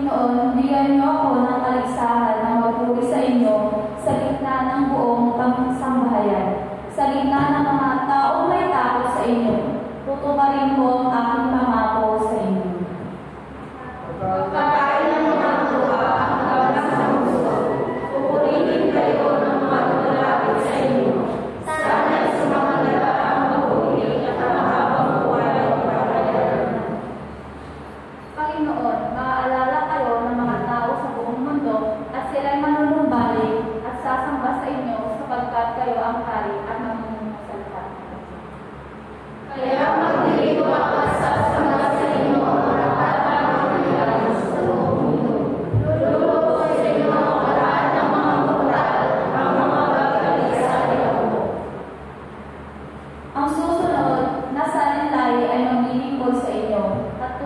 Panginoon, bigyan niyo ako ng kaligsahan na magpuri sa inyo sa gitna ng buong pangsambahayan, sa gitna ng mga taong may takot sa inyo. Tutuparin ko ang aking pangako sa inyo. Pagkakain ng mga tuwa ang gawin sa puso, pupurihin kayo ng mga lumalapit sa inyo. Sana'y sa mga nagdaang mabuti at ang mahabang buhay ang pagkakayanan. Panginoon, maaalala kayo ng mga tao sa buong mundo at sila'y manunumbalik at sasamba sa inyo sapagkat kayo ang hari at mamumusalita. Kaya maglilingkod ako at sasamba sa inyo ang lahat ng mangyayari sa buong mundo. Lulubog ko sa inyo ang lahat ng mga brutal, ang mga gagaling sa ako. Ang susunod na salinlay ay maglilingkod sa inyo at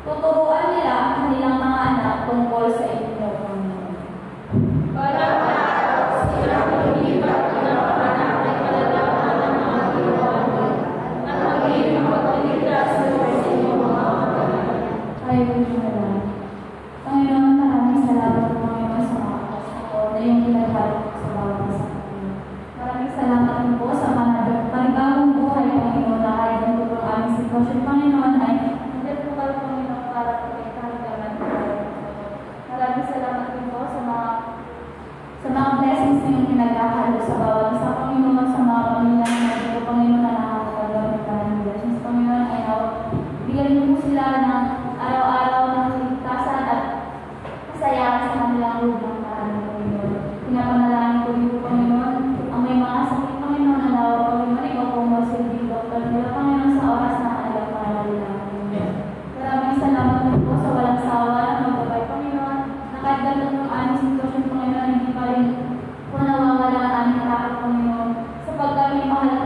tuturuan nila ang kanilang mga anak tungkol sa inyo, Panginoon. Walang araw silang lumipat ng mga anak ay kalalaman ng mga ginawa at magiging magpaligtas sa inyo mga kapatid. Ayaw na lang. Panginoon, maraming salamat po Panginoon sa mga kapatid na yung ginagawa sa bawat isa. Maraming salamat po sa mga panibagong buhay, Panginoon, na kahit ang tutulong aming sitwasyon, Panginoon, ay para protektahan naman po. Maraming salamat din po sa mga blessings na yung pinagkakalo sa bawat isa, Panginoon, sa mga pamilya na nandito, Panginoon, na nakakagawa ng maraming blessings, Panginoon, ay bigyan niyo po sila ng araw-araw ng ligtasan at kasayahan sa kanilang lubang parang, Panginoon. Pinapanalangin ko din po, Panginoon, ang may mga sakit, Panginoon, na nawa, Panginoon, ikaw po masilbi, Dr. nila, Panginoon, sa oras na kanilang pangalawilang, Panginoon. Maraming salamat po sa walang sawa ng magbabay, Panginoon, na kahit ganito ng aming sitwasyon, Panginoon, hindi pa rin po nawawala ang aming takot, Panginoon, sapagkat may mahal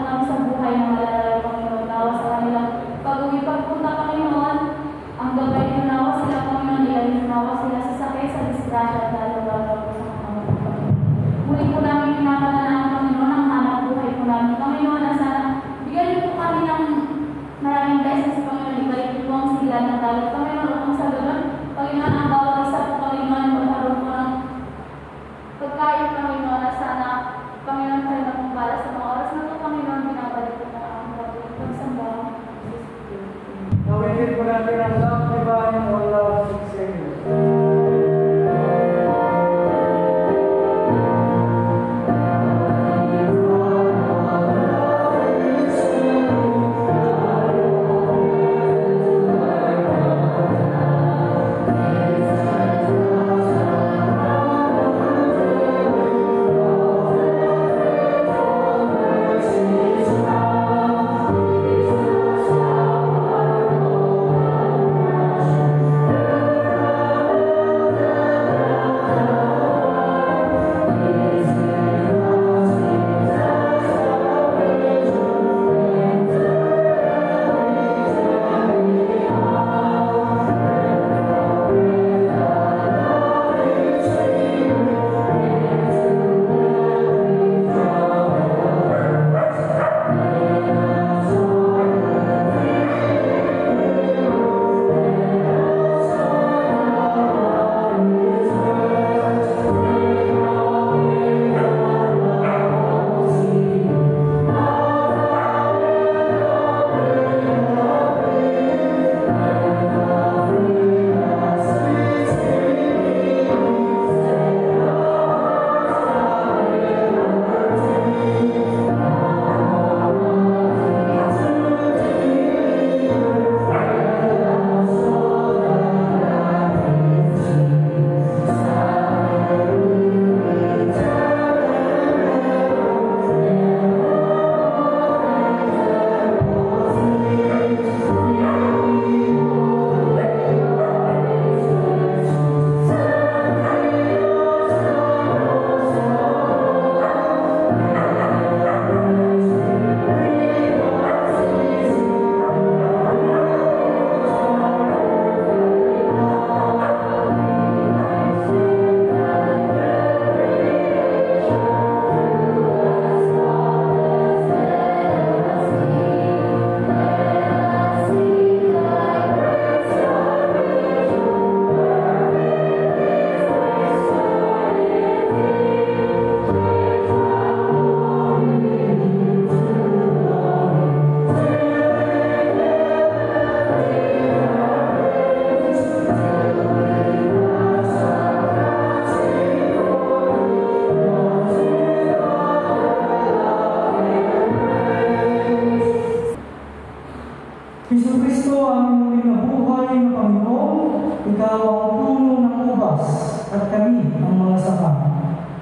lawas at kami ang mga saka.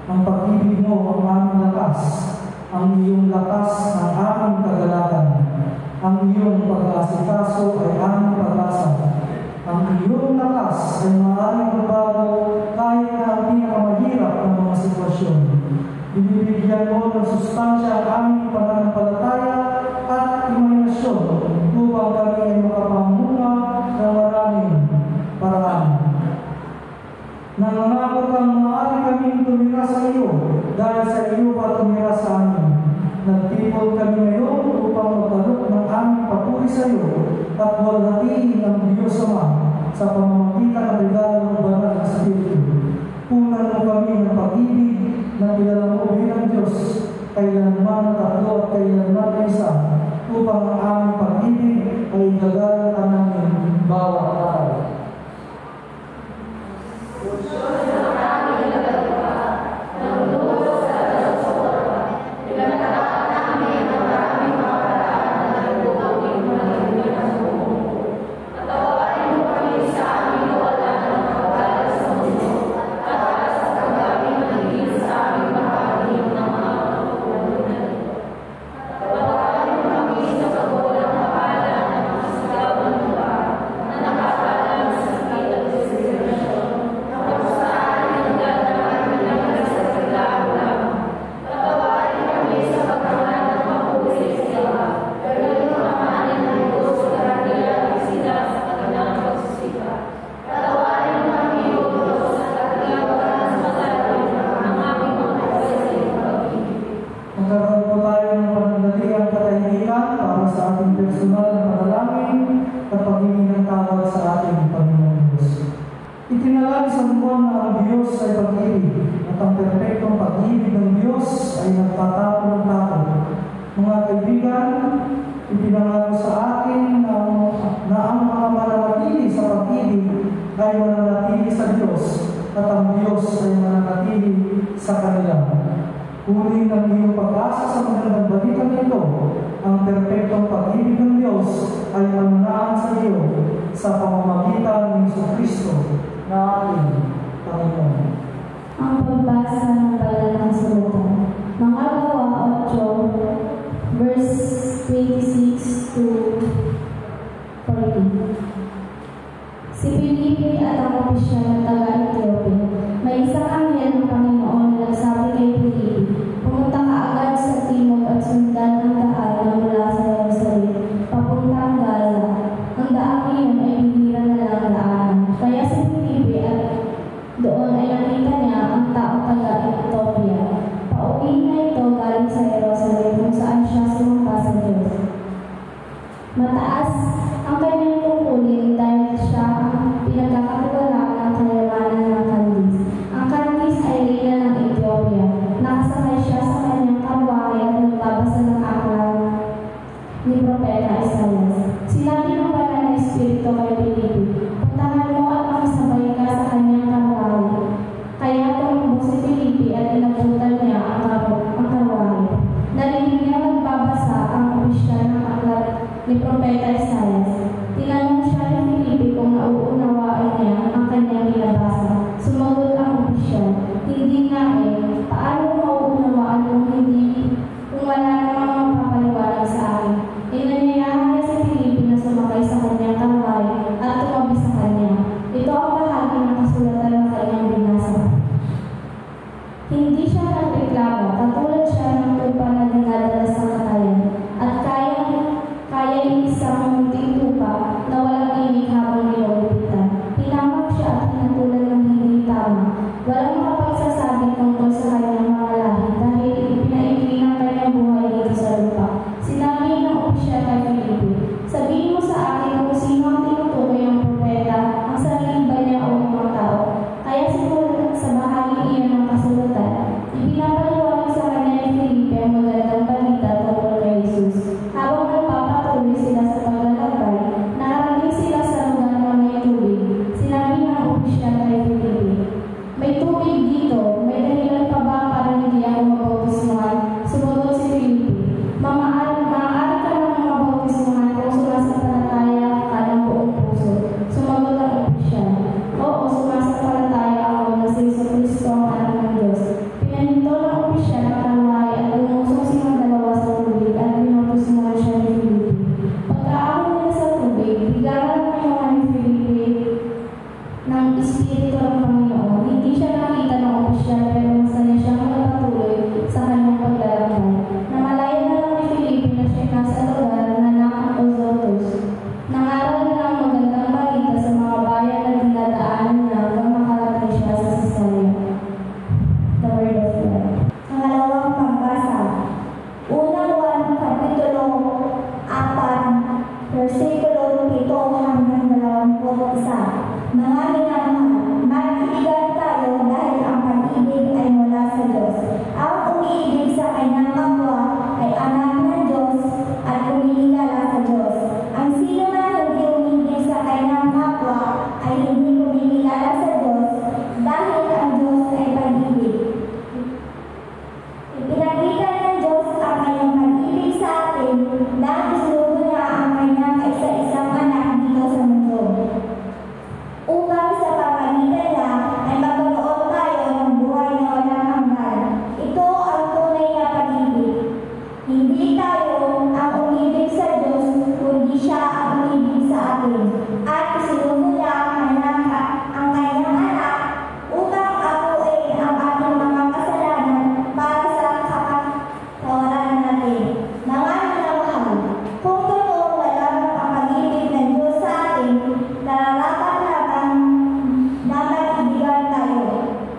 Ang pag-ibig mo ang aming lakas, ang iyong lakas ang aming kagalakan. Ang iyong pag-aasikaso ay aming pag-asa. Ang iyong lakas ay maaaring magbago kahit na ang pinakamahirap ng mga sitwasyon. Binibigyan mo ng sustansya ang aming pananampalataya at imahinasyon upang kami ay makapamunga ng maraming paraan. Nangangako kang maaari kaming tumira sa iyo dahil sa iyo ka tumira sa amin. Nagtipon kami ngayon upang magkalok ng aming papuri sa iyo at walhatiin ang Diyos Ama sa pamamagitan ng regalo ng banal na Espiritu. Punan mo kami ng pag-ibig na kilala mo bilang Diyos, kailanman tatlo at kailanman isa, upang ang aming pag-ibig ay gagalakan namin bawat araw. Itinalagay sa buwan na ang Diyos ay pag-ibig at ang perpektong pag-ibig ng Diyos ay nagtatapon ng takot. Mga kaibigan, ipinangako sa atin na ang mga mananatili sa pag-ibig ay mananatili sa Diyos at ang Diyos ay mananatili sa kanila. Kunin ang iyong pag-asa sa magandang balikan nito. Ang perpektong pag-ibig ng Diyos ay mananaan sa iyo sa pamamagitan ng Jesucristo na ating Panginoon. Ang pagbasa ng banal na kasulatan. Mga Gawa 8, verse 26 to 40. Si Felipe at ang opisyal ng taga-Ethiopia, may isang anghel ng Panginoon na nagsabi kay Felipe, pumunta ka agad sa timog at sundan ang daan na mula sa Jerusalem, papuntang Gaza. Ang daan iyon ay bihira na lang daanan. Kaya si Felipe at doon ay nakita niya ang taong taga-Ethiopia. Pauwi na ito galing sa Jerusalem kung saan siya sumamba sa Diyos. Mataas ang kanyang tungkulin dahil siya ang pinagkakatiwalaan ng kayamanan ng Candice. Ang Candice ay reyna ng Ethiopia. Nakasakay siya sa kanyang karwahe at nagbabasa ng aklat ni Propeta Isaias. Sinabi ng banal na Espiritu kay Felipe, puntahan mo at makisabay ka sa kanyang karwahe. Kaya tumakbo si Felipe at inabutan niya ang karwahe. Narinig niya nagbabasa ang opisyal ng aklat ni Propeta Isaias. Tinanong siya ni Felipe kung nauunawaan niya ang kanyang binabasa. Sumagot ang opisyal, hindi nga eh, paano mauunawaan kung wala namang mapapaliwanag sa akin? Inanyayahan niya si Felipe na sumakay sa kanyang karwahe at tumabi sa kanya. Ito ang bahagi ng kasulatan ng kanyang binasa. Hindi siya nagreklamo, katulad siya ng tupa na dinadala sa katayan, at kaya isang munting tupa na walang imig habang nilupitan. Hinamak siya at hinatulan ng hindi tama. Walang makapagsasabi tungkol sa kanyang mga lahi dahil ipinaigli ng kanyang buhay dito sa lupa. Sinabi ng opisyal kay Felipe, sabihin mo sa akin kung sino ang tinutukoy ang propeta, ang sarili ba niya o mga tao. Kaya simulat sa bahagi iyon ng kasulatan, ipinapaliwanag sa kanya ni Felipe ang magandang balita tungkol kay Jesus. Habang nagpapatuloy sila sa paglalakbay, nakarating sila sa lugar na may tubig. Sinabi ng opisyal kay Felipe, may tubig dito, may dahilan pa ba para hindi ako mabautismuhan? Sumagot si Felipe, maaari ka nang mabautismuhan kung sumasampalataya ka ng buong puso. Sumagot ang opisyal, oo, sumasampalataya Espiritu ng Panginoon. Hindi siya nakita ng opisyal pero masaya siyang magpatuloy sa kanyang paglalakbay. Namalayan na lang ni Felipe na siya nasa lugar na ng Azotus. Nangaral ng magandang balita sa mga bayan na dinadaanan niya hanggang makarating siya sa Cesarea. The Word of God. Pangalawang pagbasa. Unang 1, Kapitulo 4, versikulo 7 hanggang 21. Mga minamahal, mag-ibigan tayo dahil ang pag-ibig ay mula sa Diyos. Ang umiibig sa kanyang kapwa ay anak ng Diyos at kumilala sa Diyos. Ang sino man hindi umiibig sa kanyang kapwa ay hindi kumilala sa Diyos dahil ang Diyos ay pag-ibig. Ipinakita ng Diyos ang kanyang pag-ibig sa atin dahil sinugo niya ang kanyang kaisa-isang anak dito sa mundo. Upang sa pamamagitan niya ay magkaroon tayo ng buhay na walang hanggan. Ito ang tunay na pag-ibig. Hindi tayo ang umibig sa Diyos, kundi siya ang umibig sa atin. At isinugo niya ang kanyang anak upang apuin ang ating mga kasalanan para sa kapatawaran natin. Mga minamahal, kung totoong lamang ang pag-ibig ng Diyos sa atin, nararapat dapat ibigan tayo.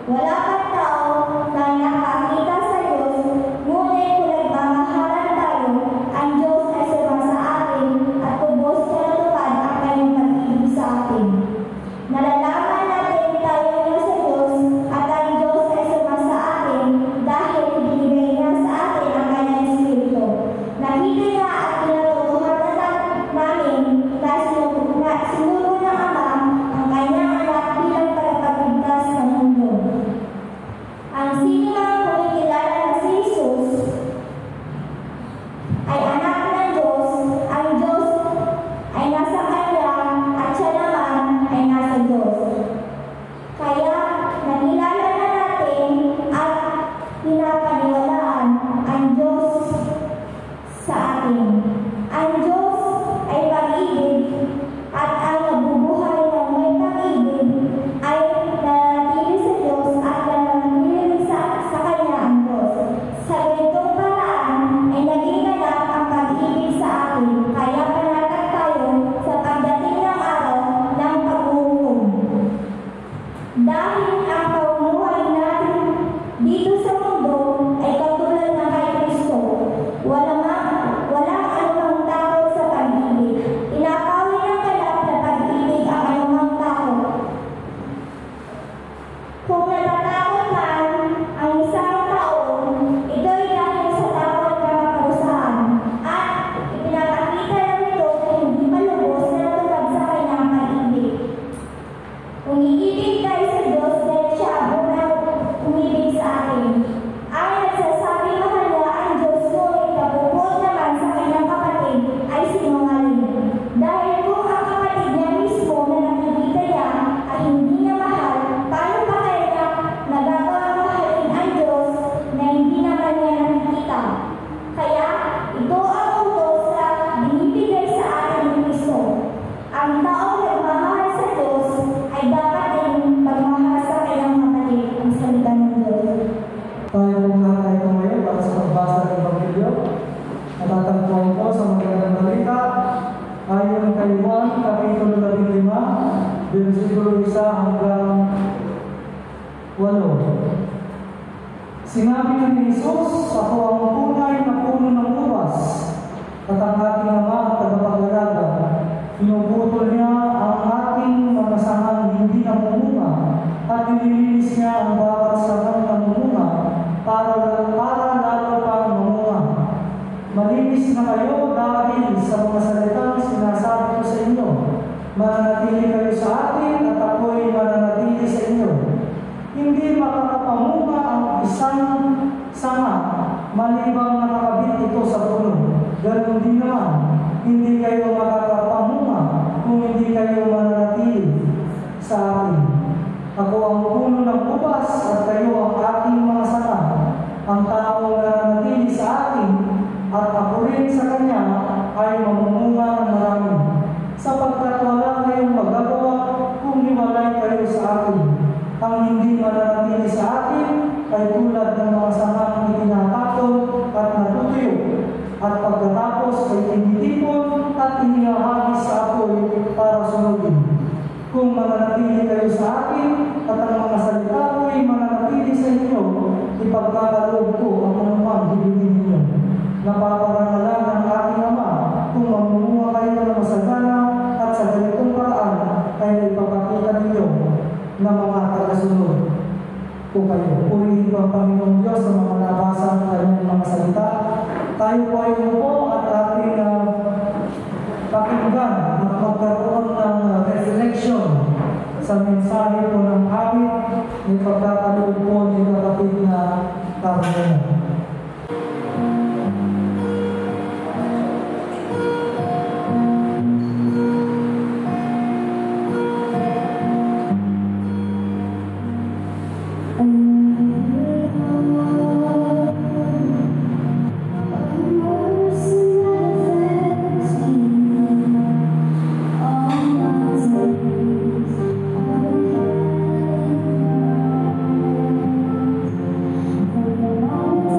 Wala pang tao na nakakita sa Diyos, ngunit kung nagmamahalan tayo, ang Diyos ay sumasa atin at tubos na natupad ang kanyang pag-ibig sa atin. Nalalaman natin tayo na sa Diyos at ang Diyos ay sumasa atin dahil binigay niya sa atin ang kanyang Espiritu. Nakita niya at pinatutuhanan namin na sinugo ng Ama ang kanyang anak bilang tagapagligtas ng mundo. Ang sino mang kumikilala na si Jesus ay anak ng Diyos, ang Diyos ay nasa kanya at siya naman ay nasa Diyos. Kaya nakilala na natin at pinapaniwalaan ang Diyos sa atin. Ang Diyos ay pag-ibig at ang nabubuhay ng may pag-ibig ay nananatili sa Diyos at nananatili sa Kanya ang Diyos. Sa ganitong paraan ay naging ganap ang pag-ibig sa atin, kaya panatag tayo sa pagdating ng araw ng paghuhukom. Dahil ang pamumuhay natin dito sa mundo ay katulad ng kay Kristo. Walang anumang takot sa pag-ibig. Tinatawid ng ganap na pag-ibig ang anumang takot. Kung natatakot man ang isang tao, ito'y dahil sa takot na maparusahan at ipinapakita ng ito na hindi malubos na natupad sa kanyang pag-ibig. Umiibig tayo sa Diyos dahil siya ang unang umibig sa atin. Ang nagsasabi mahal niya ang Diyos, ngunit napupot naman sa kanyang kapatid ay sinungaling. Dahil kung ang kapatid niya mismo na nakikita niya ay hindi niya mahal, paano pa kaya niya nagagawang mahalin ang Diyos na hindi naman niya nakikita? Kaya ito ang utos na binibigay sa atin ni Kristo. Ang taong nagmamahal sa Diyos ay dapat din magmahal sa kanyang kapatid. Ang salita ng Diyos. Tayo magkakay ko ngayon para sa pagbasa ng Ebanghelyo. Natatagpuan ko sa magandang balita ayon kay Juan, Kapitulo 15, versikulo 1 hanggang 8. Sinabi ni Jesus, "Ako ang tunay na puno ng ubas, at ang aking Ama ang tagapag-alaga. Pinuputol niya ang ating mga sangang hindi namumunga, at nililinis niya ang bawat sangang namumunga para lalo pang mamunga. Malinis na kayo dahil sa mga salitang sinasabi ko sa inyo. Mananatili kayo sa akin at ako'y mananatili sa inyo. Hindi makakapamunga ang isang sanga malibang nakakabit ito sa puno. Ganon din naman, hindi kayo makakapamunga kung hindi kayo mananatili sa akin. Ako ang puno ng ubas at kayo ang aking mga sanga. Ang taong nananatili sa akin at ako rin sa kanya ay mamumunga ng marami, sapagkat wala kayong magagawa kung hiwalay kayo sa akin. ay tulad ng mga sangang itinatapon at natutuyo, at pagkatapos ay tinitipon at inihahagis sa apoy para sunugin. Kung mananatili kayo sa akin at ang mga salita ko ay mananatili sa inyo, ipagkakaloob ko ang anumang hibigin ninyo. Napaparangalan ng aking Ama kung mamumuha kayo ng masagana at sa ganitong paraan ay ipapakita ninyo na mga tagasunod ko kayo. Purihin ko ang Panginoong Diyos sa mga nabasa ng kanyang mga salita. Tayo po ay umupo at ating pakinggan at magkaroon ng reflection sa mensahe po ng awit ni pagkakaloob po ni kapatid na Carmen. Oh,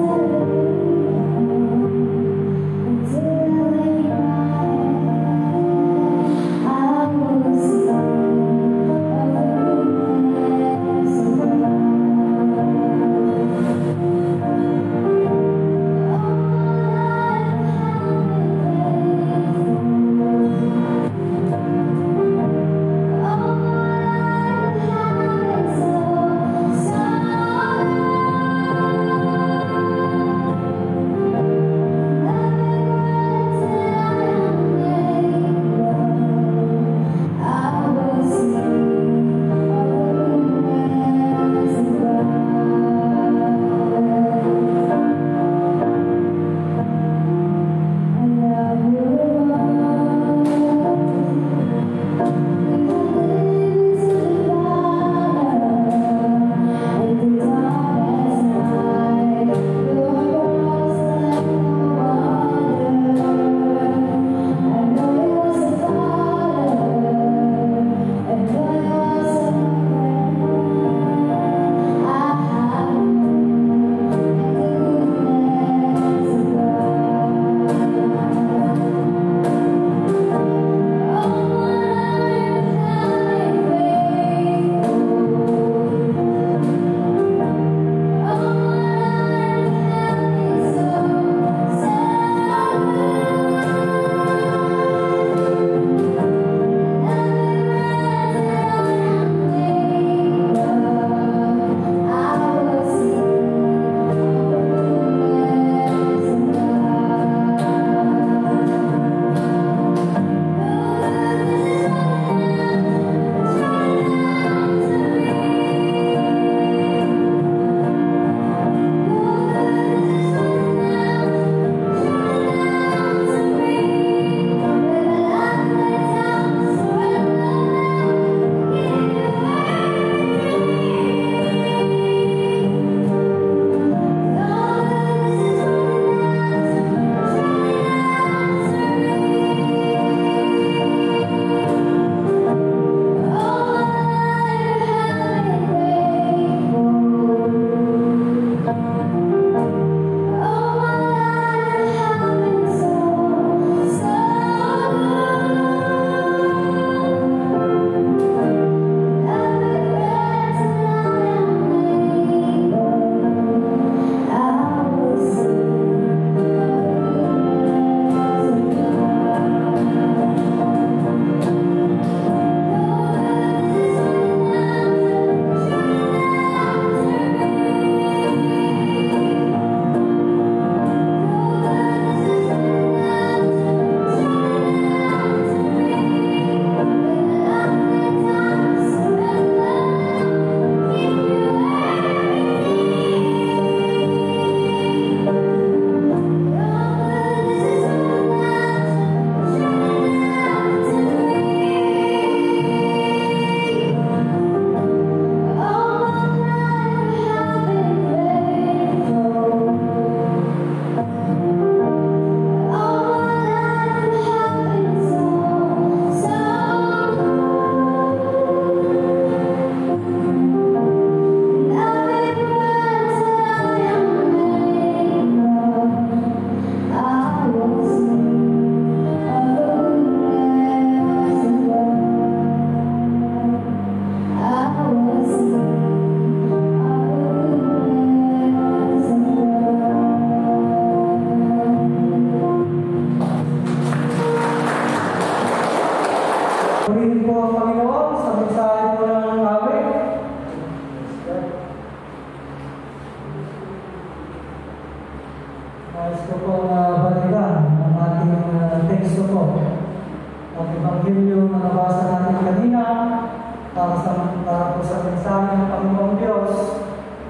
sabi ng Panginoong Diyos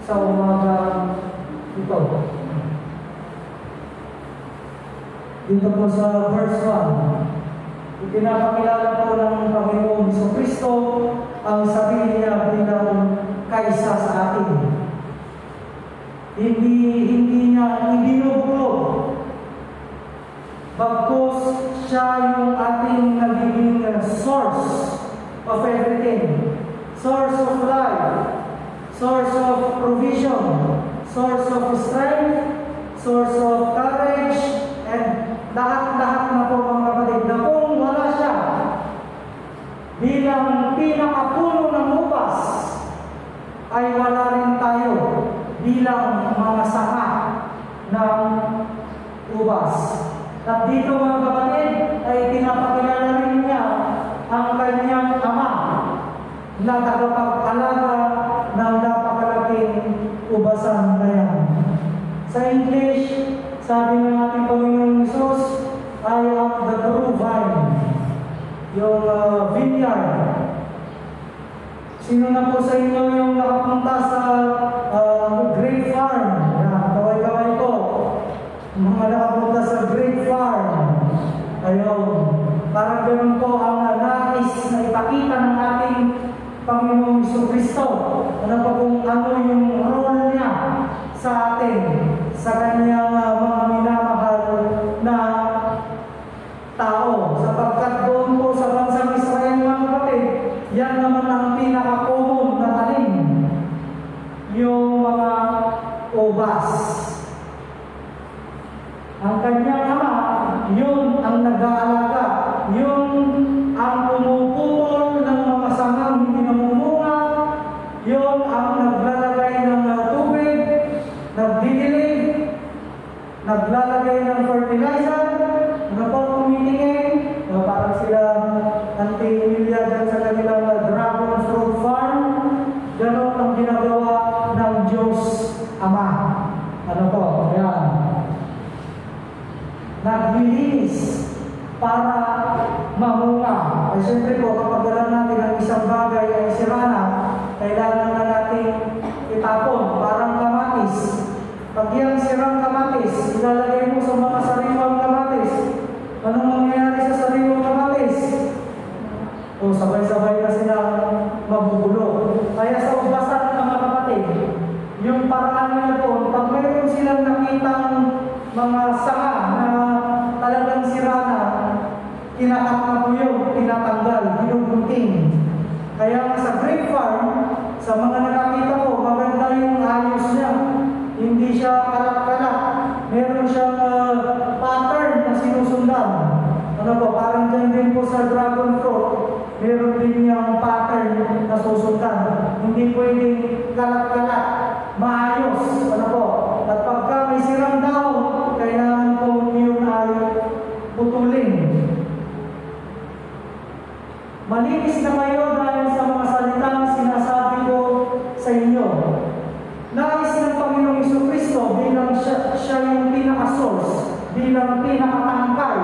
sa umaga ito. Dito po sa verse 1, ipinapakilala po ng Panginoong Jesucristo ang sarili niya bilang kaisa sa atin. Hindi niya ibinubuklog, bagkus siya yung ating nagiging source of everything. Source of life, source of provision, source of strength, source of courage, and lahat-lahat na po mga kapatid, na kung wala siya bilang pinakapuno ng upas, ay wala rin tayo bilang mga sanga ng ubas. At dito mga kapatid, ay pinapakilala rin niya ang kanyang ama na tagapag-alaga ng napakalaking ubasan na yan. Sa English, sabi ng ating Panginoong Hesus, I am the true vine, yung vineyard. Sino na po sa inyo yung nakapunta sa grape farm? Kaway-kaway po. Mga nakapunta sa grape farm. Ayun. Parang ganun po ang nais na ipakita ng ating Panginoong Jesucristo. Ano pa kung ano yung role niya sa atin, sa kanyang mga minamahal na tao. Sapagkat doon po sa bansang Israel mga kapatid, yan naman ang pinaka-common na tanim, yung mga ubas. Ang kanyang ama, yun ang nag-aalaga, yun ang pumuputol ng mga sangang hindi namumunga, yun ang naglalagay ng tubig, nagdidilig, naglalagay ng fertilizer, na po tumitingin, parang sila anti-Emilia dyan sa kanilang dragon fruit farm. Ganon ang ginagawa ng Diyos Ama. Ano po? Ayan. Naglilinis para mamunga. Ay siyempre po, kapag alam natin ang isang bagay ay sira na, kailangan na natin itapon, parang kamatis. Pag yan sirang kamatis, ilalagay mo sa mga sariwang kamatis. Anong mangyayari sa sariwang kamatis? O sabay-sabay na silang mabubulo. Kaya sa ubasan ng mga kapatid, yung paraan nila po, pag mayroon silang nakitang mga sanga na talagang sira na, kinakat na po yun, tinatanggal, ginugunting. Kaya sa grape farm, sa mga nakakita po, maganda yung ayos niya. Hindi siya kalat-kalat. Meron siyang pattern na sinusundan. Ano po, parang dyan din po sa dragon fruit, meron din niyang pattern na susundan. Hindi pwedeng kalat-kalat, maayos. Ano po, at pagka may sirang daon, kailangan po yun ay putulin. Malinis na kayo dahil sa mga salitang sinasabi ko sa inyo. Nais ng Panginoong Jesucristo bilang siya yung pinaka-source, bilang pinaka-tangkay,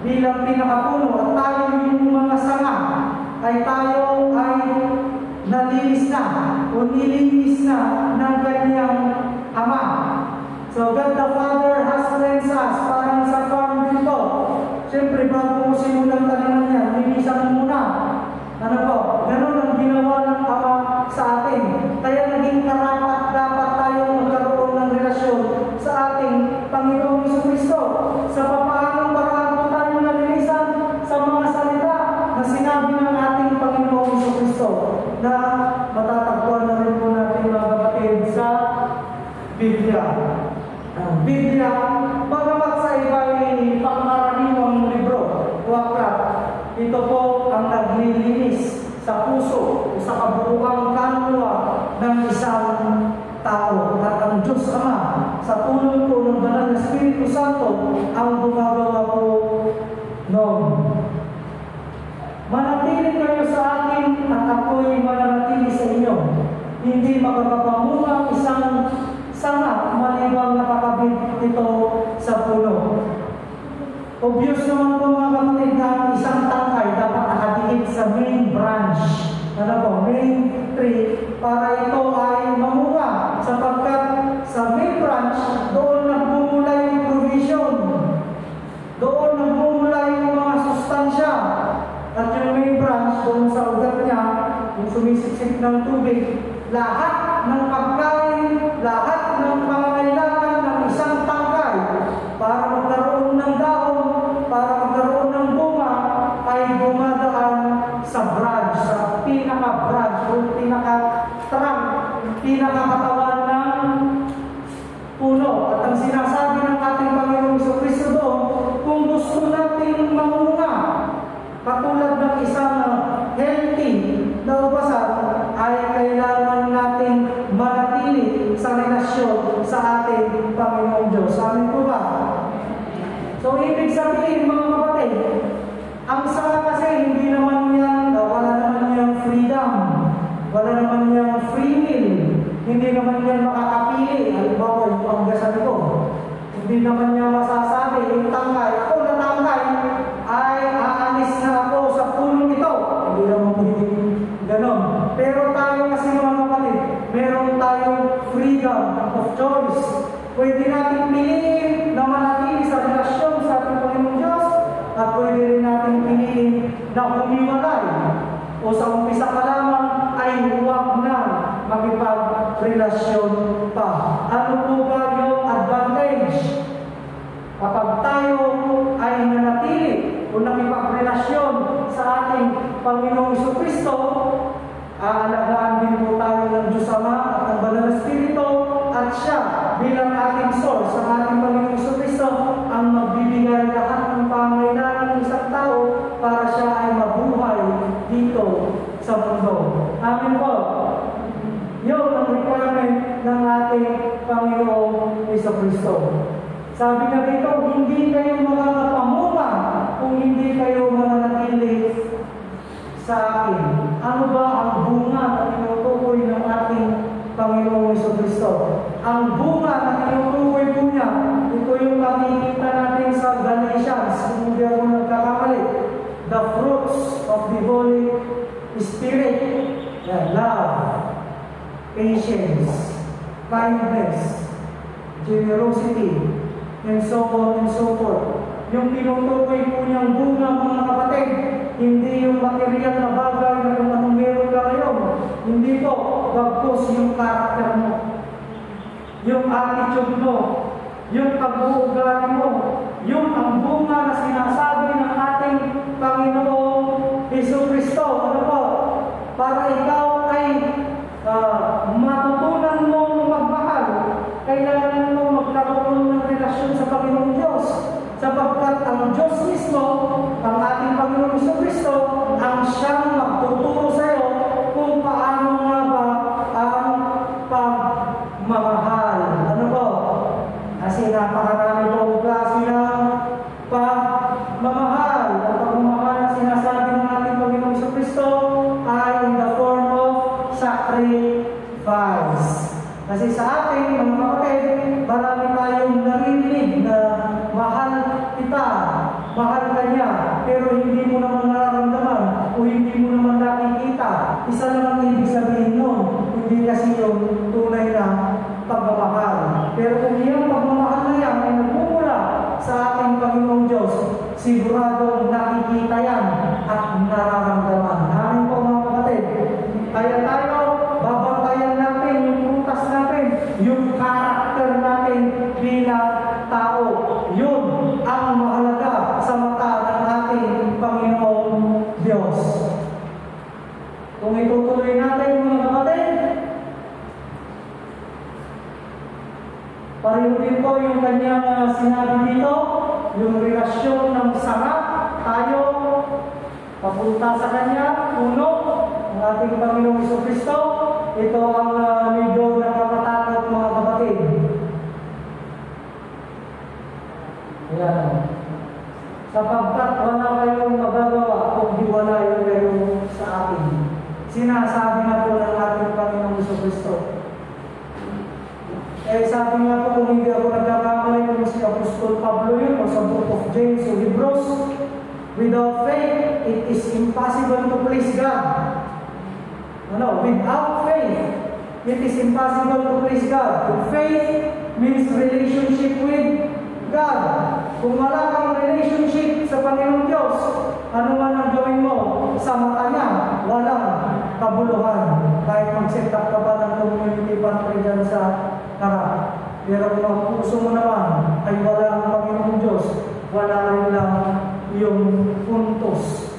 bilang pinaka-puno, at tayo yung mga sanga, ay tayo ay nalinis na o nilinis na ng kanyang Ama. So God the Father has cleansed us, parang sa farm din po. Siyempre, bago mo simulang taniman niya, linisan mo muna. Ano po? Ganun ang ginawa ng Ama sa atin. Kaya naging karapat-dapat tayong magkaroon ng relasyon sa ating Panginoong Jesucristo. Sa papaanong paraan po tayo nalinisan sa mga salita na sinabi ng ating Panginoong Jesucristo, na matatagpuan na rin po natin mga kapatid sa Biblia. Ang Biblia, bagamat sa iba ay pangkaraniwang libro o aklat, ito po ang naglilinis sa puso o sa kabuuang kaluluwa ng isang tao. At ang Diyos Ama, sa tulong po ng Banal na Espiritu Santo, ang gumagawa po noon. Manatili kayo sa akin at ako'y mananatili sa inyo. Hindi makakapamunga isang sanga malibang nakakabit ito sa puno. Obvious naman po mga kapatid na isang tangkay dapat nakadikit sa main branch. Ano po? Main tree para para ito ay mamunga, sapagkat sa main branch, doon nagmumula yung provision. Doon nagmumula yung mga sustansya. At yung main branch, doon sa ugat niya, yung sumisiksik ng tubig, lahat ng pagkain, lahat ng pangangailangan ng isang tangkay para magkaroon ng dahon, para magkaroon ng bunga, ay dumadaan sa branch, sa pinaka-branch, o pinaka-trunk, pinaka-katawan ng puno. At ang sinasabi ng ating Panginoong Jesucristo doon, kung gusto natin mamunga, katulad ng isang healthy na ubasan, ay kailangan natin manatili sa relasyon sa ating Panginoong Diyos. Amin po ba? So, ibig sabihin, mga kapatid, ang sanga kasi hindi naman yan, wala naman yung freedom, wala naman yung free will, hindi naman yan makakapili. Halimbawa, yung panggasan ko, hindi naman niya masasabi, yung tangkay, ako na tangkay, ay aalis na ako sa pulong ito. Hindi naman pwedeng ganon. Pero tayo kasi mga kapatid, meron tayong freedom of choice. Pwede natin piliin na manatili sa relasyon sa ating Panginoong Diyos, at pwede rin natin piliin na humiwalay. O sa umpisa pa lamang ay huwag na makipagrelasyon pa. Ano po ba yung advantage? Kapag tayo ay nanatili o nakipagrelasyon sa ating Panginoong Jesucristo, aalagaan din po tayo ng Diyos Ama at ng Banal na Espiritu, at siya bilang ating source, ang ating Panginoong Jesucristo, ang magbibigay lahat ng pangangailangan ng isang tao para siya ay mabuhay dito sa mundo. Amin po. Yun ang requirement ng ating Panginoong Jesucristo. Sabi na dito, hindi kayo makakapamunga kung hindi kayo mananatili sa akin. Ano ba ang bunga na tinutukoy ng ating Panginoong Jesucristo? Ang bunga na tinutukoy po niya, ito yung makikita natin sa Galatians, kung hindi ako nagkakamali. The fruits of the Holy Spirit, love, patience, kindness, generosity, and so on and so forth. Yung tinutukoy po niyang bunga, mga kapatid, hindi yung material na bagay na kung anong meron ka ngayon. Hindi po, bagkus yung karakter mo, yung attitude mo, yung pag-uugali mo, yung ang bunga na sinasabi ng ating Panginoong Jesucristo. Ano po? Para ikaw ay matutunan mong magmahal, kailangan mo magkaroon ng relasyon sa Panginoong Diyos. Sapagkat ang Diyos mismo, ang ating Panginoong Jesucristo, ang siyang magtuturo sa iyo kung paano nga ba ang pagmamahal. Ano po? Kasi napakarami pong klase ng pagmamahal. Ang pagmamahal na sinasabi ng ating Panginoong Jesucristo ay in the form of sacrifice. Kasi sa ating mga kapatid, marami tayong narinig na mahal kita, mahal ka niya, pero hindi mo naman nararamdaman o hindi mo naman nakikita. Isa lang ang ibig sabihin nun, hindi kasi yung tunay na pagmamahal. Pero kung iyang pagmamahal na yan ay nagmumula sa ating Panginoong Diyos, siguradong nakikita yan at nararamdaman. Amin po mga kapatid. Kaya tayo, babantayan natin yung prutas natin, yung karakter natin bilang tao. Yun ang mahalaga sa mata ng ating Panginoong Diyos. Kung itutuloy natin mga kapatid, pareho din po yung kanyang sinabi dito, yung relasyon ng sanga, tayo, papunta sa kanya, puno, ang ating Panginoong Jesucristo. Ito ang medyo nakakatakot mga kapatid. Ayan. Sapagkat wala kayong magagawa kung hiwalay kayo sa akin. Sinasabi na po ng ating Panginoong Jesucristo. Sabi nga po, kung hindi ako nagkakamali kung si Apostol Pablo yun o sa book of James o Hebrews, without faith, it is impossible to please God. Without faith, it is impossible to please God. Faith means relationship with God. Kung wala kang relationship sa Panginoong Diyos, ano man ang gawin mo sa mata niya, walang kabuluhan. Kahit mag-set up ka pa ng community pantry dyan sa harap. Pero kung ang puso mo naman ay wala ang Panginoong Diyos, wala rin lang yung puntos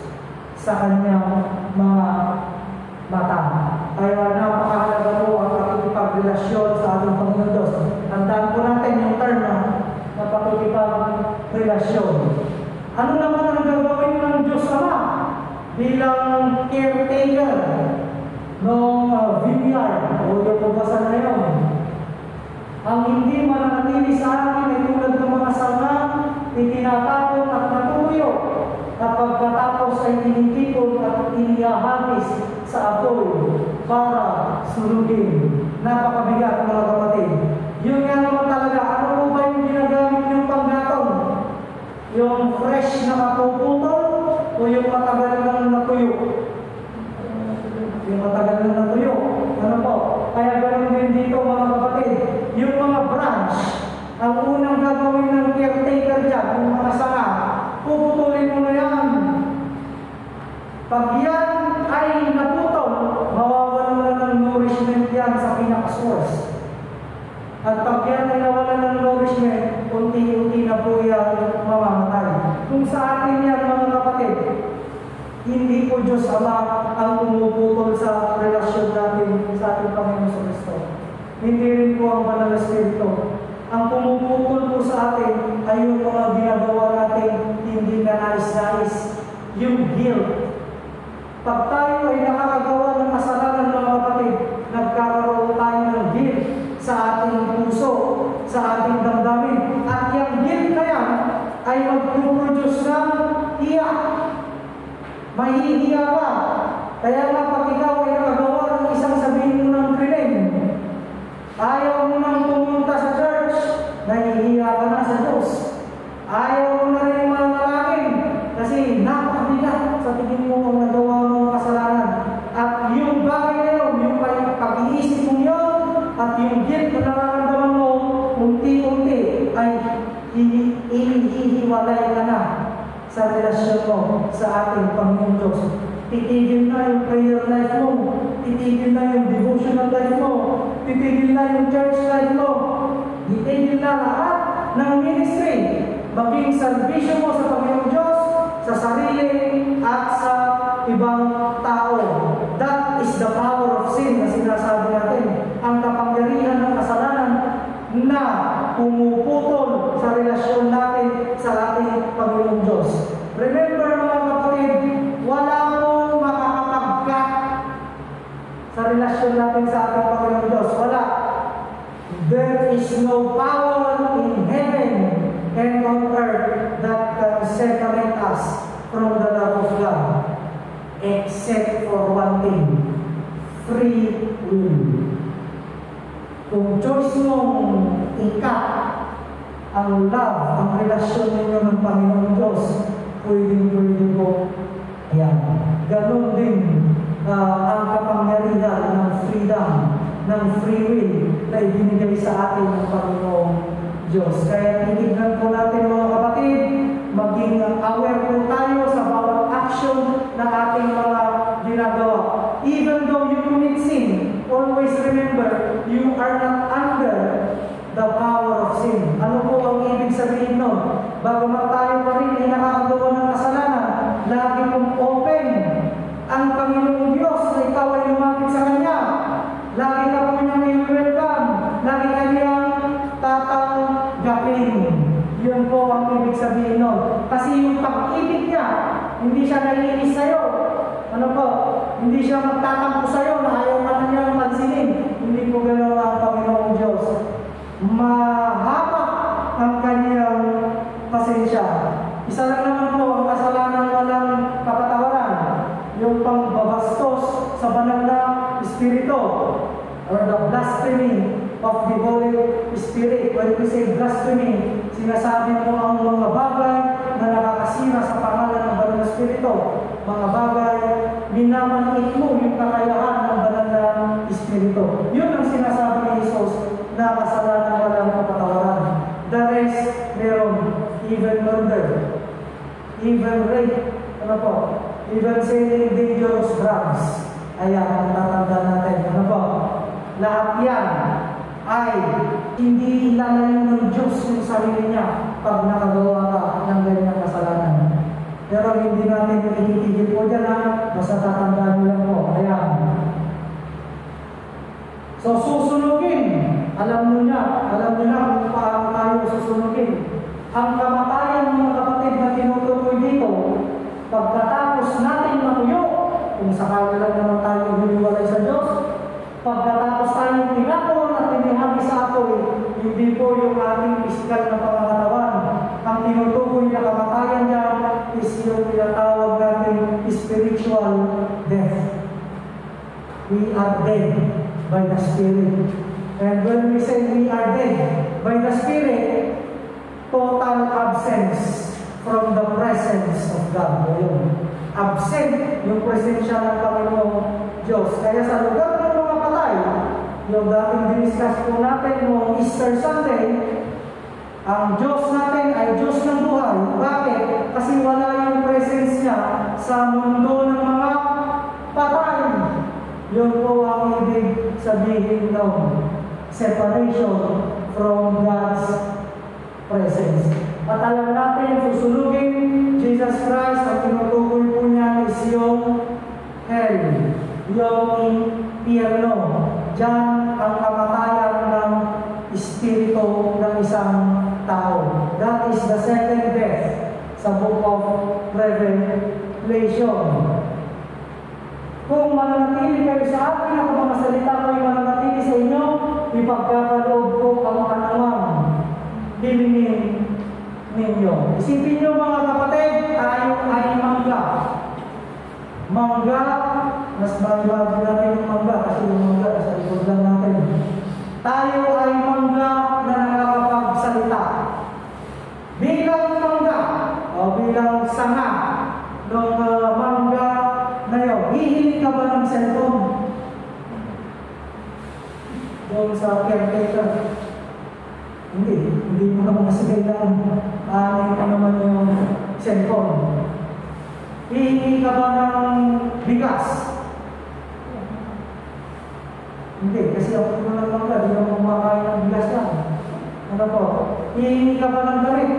sa kanyang mga mata. Kaya napakahalaga po ang pakikipagrelasyon sa ating Panginoon Diyos. Tandaan po natin yung term na pakikipagrelasyon. Ano naman ang gagawin ng Diyos Ama bilang caretaker ng vineyard o yung pagbasan na yun? Ang hindi mananatili sa akin ay tulad ng mga sanga, itinatapon at natuyo, at pagkatapos ay tinitipon at inihahagis sa apoy para sunugin. Napakabigat mga kapatid. Yun nga naman talaga, ano po ba yung ginagamit yung panggatong? Yung fresh na mapuputol o yung matagal na natuyo? Yung matagal na natuyo. Ano po? Kaya ganoon din dito mga kapatid. Yung mga branch, ang unang gagawin ng caretaker dyan, yung mga sanga, puputulin mo na yan. Pag yan ay naputol, mawawalan na ng nourishment yan sa pinaka-source. At pag yan ay nawalan ng nourishment, unti-unti na po yan mamamatay. Kung sa atin yan mga kapatid, hindi po Diyos Ama ang pumuputol sa relasyon natin sa ating Panginoon sa Kristo. Hindi rin po ang Banal na Espiritu. Ang pumuputol po sa atin ay yung mga ginagawa natin hindi na nais-nais. Yung guilt. Pag tayo ay nakakagawa ng kasalanan mga kapatid, nagkakaroon tayo ng guilt sa ating puso, sa ating damdamin. At yung guilt na yan ay mag-produce ng iyak. Mahihiya ka. Kaya nga pag ikaw ay nakagawa ng isang sabihin mo ng krimen, ayaw mo nang pumunta sa church, nahihiya ka na sa Diyos. Ayaw mo na rin manalangin kasi napakabigat sa tingin mo ang nagawa mong kasalanan. At yung bagay na yun, yung pag-iisip mo yun, at yung guilt na nararamdaman mo, unti-unti ay hihiwalay ka na sa relasyon mo sa ating Panginoon Diyos. Titigil na yung prayer life mo, titigil na yung devotional life mo, titigil na yung church life mo, titigil na lahat ng ministry, maging servisyo mo sa Panginoon Diyos, sa sarili at sa ibang tao. That is the power of sin na sinasabi natin. Ang kapangyarihan ng kasalanan na pumuputol sa relasyon natin sa ating Panginoong Diyos. Remember mga kapatid, wala pong makakapagkat sa relasyon natin sa ating Panginoong Diyos. Wala. There is no power in heaven and on earth that can separate us from the love of God, except for one thing, free will. Kung choice mong ikat ang love, ang relasyon ninyo ng Panginoong Diyos, pwede po yan. Ganon din ang kapangyarihan ng freedom, ng free will na ibinigay sa atin ng Panginoong Diyos. Kaya titignan po natin mga kapatid, maging aware po tayo sa bawat action na ating mga ginagawa. Even though you commit sin, always remember, you are not under the power of sin. Ano po ang ibig sabihin nun? Bagamat tayo pa rin ay nakakagawa ng kasalanan, lagi mong open ang Panginoong Diyos na ikaw ay lumapit sa Kanya. Lagi ka po niyang i-welcome. Lagi ka niyang tatanggapin. Yun po ang ibig sabihin nun. Kasi yung pag-ibig niya, hindi siya naiinis sa'yo. Ano po? Hindi siya magtatampo sa'yo na ayaw ka na niya mansinin. Hindi po gano'n ang Panginoong Diyos. Mahaba ang kanyang pasensya. Isa lang naman po ang kasalanan walang kapatawaran. Yung pangbabastos sa banal na Espiritu or the blasphemy of the Holy Spirit. When we say blasphemy, sinasabi mo ang mga bagay na nakakasira sa pangalan ng banal na Espiritu. mga bagay, minamaniit mo yung kakayahan ng banal na Espiritu. Yun ang sinasabi ni Jesus na kasalanan walang kapatawaran. The rest, meron even murder, even rape, ano po, even selling dangerous drugs. Ayan, ang tatanda natin. Ano po? Lahat yan ay hindi ilalayo ng Diyos yung sarili niya pag nakagawa ka ng ganyang kasalanan. Pero hindi natin ititigil po dyan ha. Basta tatandaan nyo lang po. Ayan. So susunugin. Alam nyo na kung paano tayo susunugin. Ang kamatayan mga kapatid na tinutukoy dito, pagkatapos natin matuyo, kung sakali lang naman tayo humiwalay sa Diyos, pagkatapos tayong tinapon at tinihagi sa apoy, hindi po yung ating pisikal na pangangatawan. Ang tinutukoy na kamatayan niya is yung tinatawag natin spiritual death. We are dead by the Spirit. And when we say we are dead by the Spirit, total absence from the presence of God. Ayun. Absent yung presensya ng Panginoong Diyos. Kaya sa lugar ng mga patay, yung dating diniscuss po natin noong Easter Sunday, ang Diyos natin ay Diyos ng buhay. Bakit? Kasi wala yung presence niya sa mundo ng mga patay. Yun po ang ibig sabihin ng separation from God's presence. At alam natin, susunugin Jesus Christ, ang tinutukoy po niya is yung hell, yung impyerno. Diyan ang kamatayan ng espiritu ng isang tao. That is the second death sa book of Revelation. Kung mananatili kayo sa akin, ako mga salita ko ay mananatili sa inyo, ipagkakaloob ko ang anumang hilingin ninyo. Isipin nyo mga kapatid, tayo ay mangga. Mangga, mas bagay natin yung mangga kasi yung mangga sa likod lang natin. Tayo ay mangga na nakakapagsalita. Bilang mangga o bilang sanga ng mangga na yun, hihiling ka ba ng cellphone? Doon sa caretaker. Hindi mo naman kasi kailangan aanin ka naman yung cellphone. Hihingi ka ba ng bigas? Hindi, kasi ako naman lang ka, hindi naman kumakain ng bigas lang. Ano po? Hihingi ka ba ng damit?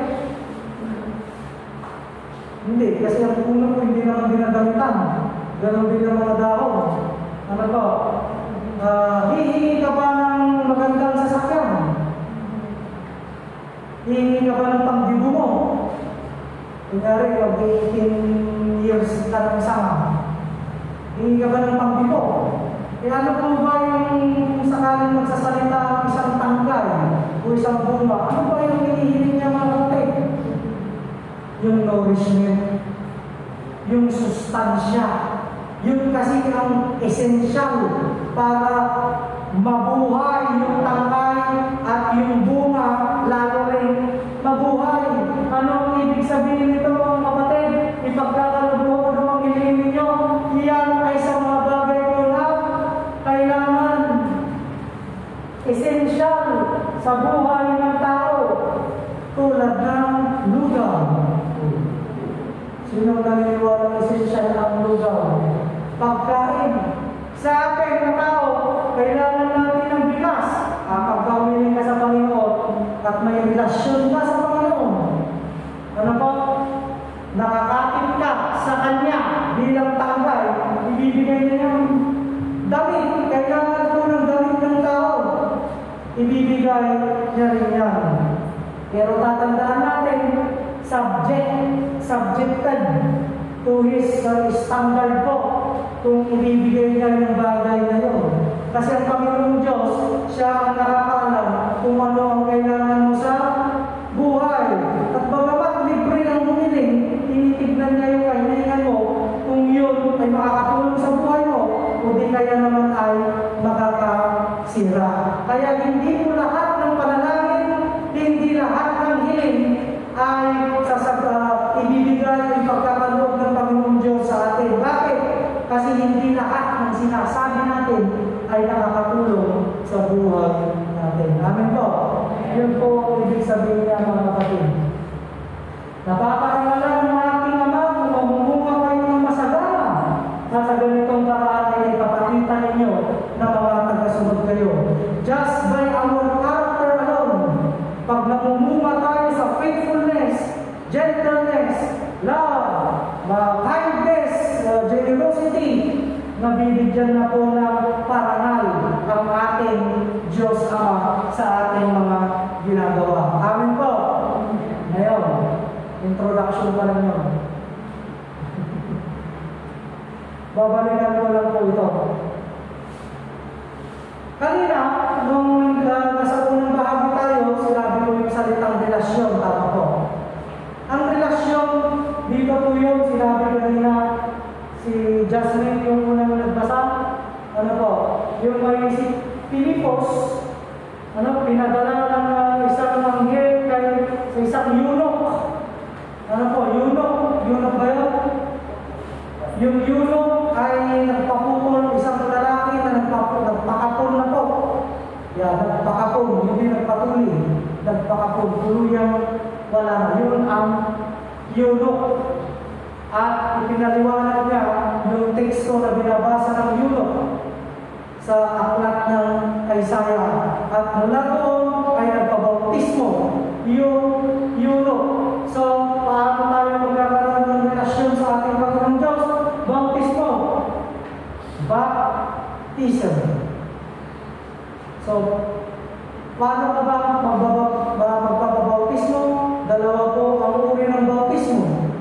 Hindi, kasi ang puno ko hindi naman dinadamitan. Ganon din ang mga dahon. Ano po? Hihingi ka ba ng magandang sasakyan? Hihingi ka ba ng pangdibo mo? Kunyari, pag 18 years ka ng sanga, hihingi ka ba ng pangdibo? E ano po ba yung sakaling magsasalita ng isang tanggay o isang bunga? Ano ba yung hinihiling niya mga kapatid? Yung nourishment, yung sustansya, yun kasi ang esensyal para mabuhay yung tangkay at yung bunga, lalo rin mabuhay. Ano ibig sabihin nito mga kapatid? Ipagkakalubuhan ko ng hilingin ninyo, iyan ay sa mga bagay ko na kailangan esensyal sa buhay ng tao, tulad ng lugaw. Sino naniniwala ng esensyal ang lugaw? Pagkain. Sa akin na tao, kailangan natin ng bigas. Pag humiling ka sa Panginoon at may relasyon ka sa Panginoon, ano po? Nakakapit ka sa Kanya bilang tanggay, ibibigay niya ng damit. Kailangan ko ng damit ng tao. Ibibigay niya rin yan. Pero tatandaan natin, subjected to His standard po kung ibibigay niya yung bagay na yun. Kasi ang Panginoong Diyos, siya ang nakakaalam kung ano ang kailangan mo sa buhay. At bagamat libre ang humiling, tinitignan niya yung kahilingan mo kung yun ay makakatulong sa buhay mo o di kaya naman ay makakasira. Kaya hindi mo lahat ng panalangin, hindi lahat ng hiling ay ibibigay yung pagkakaloob ng Panginoong Diyos sa atin. ay nakakatulong sa buhay natin. Amen po. Yun po ibig sabihin niya mga kapatid. Napapakalangan ng ating Ama kung mamumunga kayo ng masagana na sa ganitong paraan ay ipapakita ninyo na mga tagasunod kayo. Just by our character alone, pag namumunga tayo sa faithfulness, gentleness, love, kindness, generosity, nabibigyan na po ng parangal ang ating Diyos Ama sa ating mga ginagawa. Amen po. Ngayon, introduction pa lang yun. Babalikan ko lang po ito. Kanina, nung nasa unang bahagi tayo, sinabi ko yung salitang relasyon, tama po. Ang relasyon, dito po yun, sinabi kanina, si Jasmine yung unang nagbasa, ano po, yung may si Pilipos, pinadala ng isang manghel kay sa isang eunuch. Ano po, eunuch ba yun? Yung eunuch ay nagpapukol, isang lalaki na nagpakapon na po. Nagpakapon, hindi nagpatuli. Nagpakapon, tuluyang wala na. Yun ang eunuch. At ipinaliwanag niya yung teksto na binabasa ng eunuch sa aklat ng Isaiah. At mula doon ay nagpabautismo yung eunuch. So, paano tayo magkakaroon ng relasyon sa ating Panginoong Diyos? Bautismo. Baptism. So, paano ka ba magpapabautismo? Dalawa po ang uri ng bautismo.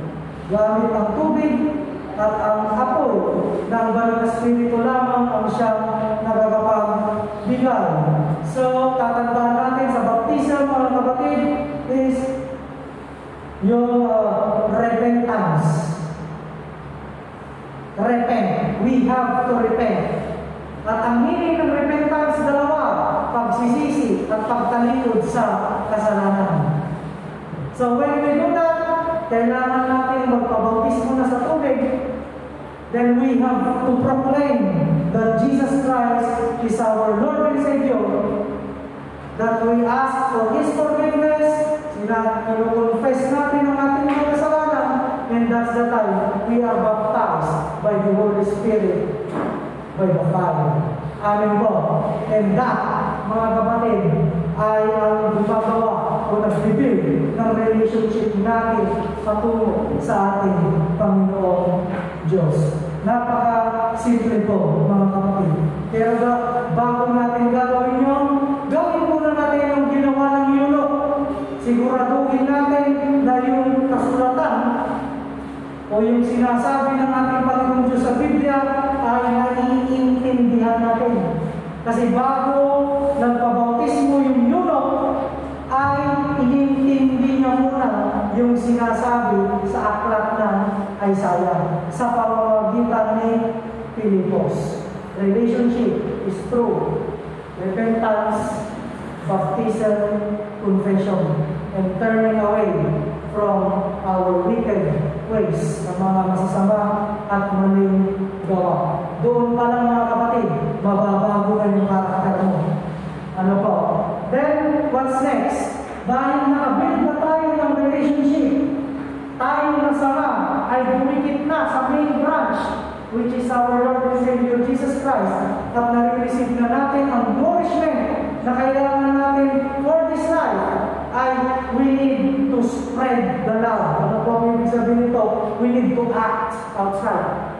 Gamit ang tubig at ang apoy ng Banal na Espiritu lamang ang siyang nagagapagbigay. So, tatandaan natin sa baptism, mga kapatid, is yung repentance. Repent. We have to repent. At ang meaning ng repentance, dalawa, pagsisisi at pagtalikod sa kasalanan. So when we do that, kailangan natin magpabautismo na sa tubig. Then we have to proclaim that Jesus Christ is our Lord and Savior. That we ask for His forgiveness, confess natin ang ating mga kasalanan, and that's the time we are baptized by the Holy Spirit, by the Father. Amen po. And that, mga kapatid, ay ang gumagawa o nagbibig ng relationship natin patungo sa ating Panginoong Diyos. Napaka-simple po, mga kapatid. Pero bago natin gagawin yun, gawin muna natin yung ginawa ng eunuch. Siguraduhin natin na yung kasulatan o yung sinasabi ng ating Panginoong Diyos sa Biblia ay naiintindihan natin. Kasi bago nagpabautismo yung eunuch, ay inintindi niya muna yung sinasabi sa aklat ng Isaiah sa pamamagitan ni Pilipos. Relationship is true. Repentance, baptism, confession, and turning away from our wicked ways, ng mga masasama at maling gawa. Doon pa lang, mga kapatid, mababago na yung karakter mo. Ano po? Then, what's next? Dahil nakabuild na tayo ng relationship, tayong nasama ay dumikit na sa main branch, which is our Lord and Savior Jesus Christ, at nare-receive na natin ang nourishment na kailangan natin for this life, ay we need to spread the love. Ano po ang ibig sabihin nito? We need to act outside.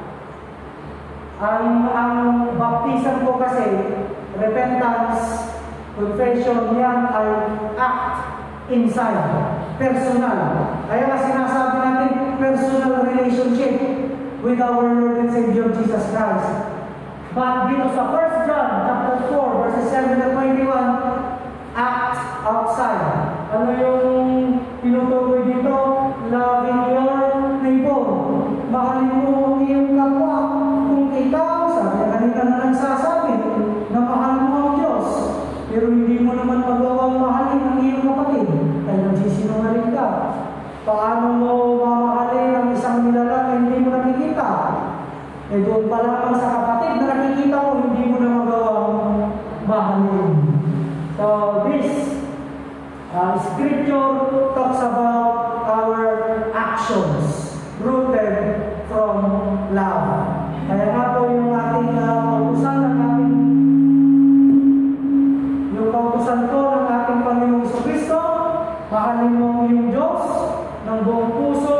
Ang baptism po kasi, repentance, confession, yan ay act inside, personal. Kaya nga sinasabi natin, personal relationship with our Lord and Savior Jesus Christ. But dito sa 1 John chapter 4, verses 7 to 21, act outside. Ano yung tinutukoy dito? Loving your neighbor. Mahalin mo ang iyong kapwa. Kung ikaw, sabi kanina na nagsasabi, na mahal mo ang Diyos, pero hindi mo naman magawang mahalin ang iyong kapatid, ay nagsisinungaling ka. Paano mo mamahalin ang isang nilalang na hindi mo nakikita? Eh doon pa lamang sa kapatid na nakikita mo, hindi mo na magawang atin. So this scripture talks about our actions rooted from love. Kaya nga po yung ating kautusan ko ng ating Panginoong Jesucristo, mahalin mo ang iyong Diyos ng buong puso,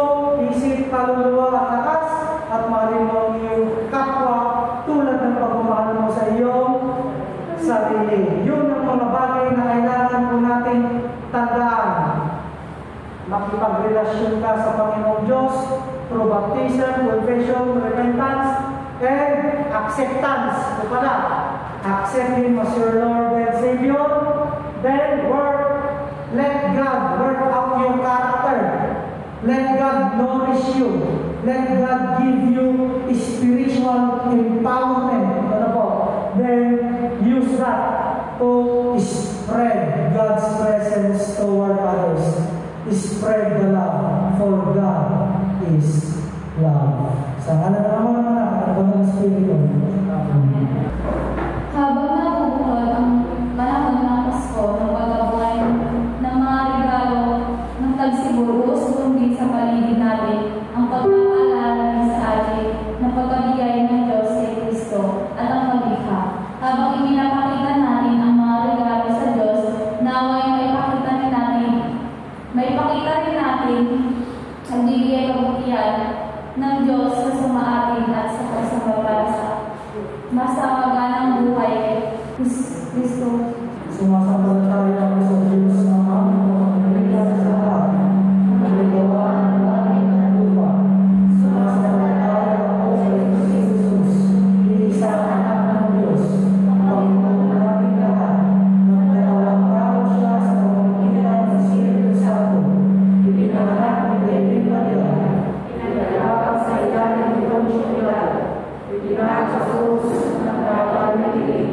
isip, kaluluwa at lakas, at mahalin mo ang iyong kapwa tulad ng pagmamahal mo sa iyong sarili. Yun ang mga bagay na kailangan po natin tandaan. Makipagrelasyon ka sa Panginoong Diyos through baptism, confession, repentance, and acceptance. Ito pala, accept Him as your Lord and Savior, then let God work out your character. Let God nourish you. Let God give you spiritual empowerment. Ano po? Then use that to spread God's presence toward others. Spread the love, for God is love. Sa ngalan naman ng anak at ng Espiritu. Amen. Habang nabubuhat ang panahon ng Pasko ng pagkabuhay ng mga regalo ng tagsiburos kundi sa paligid natin ang pagpapaalala sa atin ng pagkabigay ng Diyos kay Kristo at ang paglikha. Habang ipinapakita natin ang mga regalo sa Diyos, naway maipakita rin natin ang bigay kabutihan ng Diyos sa sumaatin at sa kasambabasa. Masawagan ng buhay Kristo. Sumasampalataya ako sa Diyos na ang pagkakita sa lahat, ang ligawa ng langit at lupa. Sumasampalataya ako sa Jesus, iisang anak ng Diyos, ang Panginoon nating lahat, nagdalawang tao siya sa pamamagitan ng Espiritu Santo, ipinanganak ng Virgin Maria, pinagkalakap sa ilalim ni Poncio Pilato, ipinanganak sa krus ng kapal ng inibig,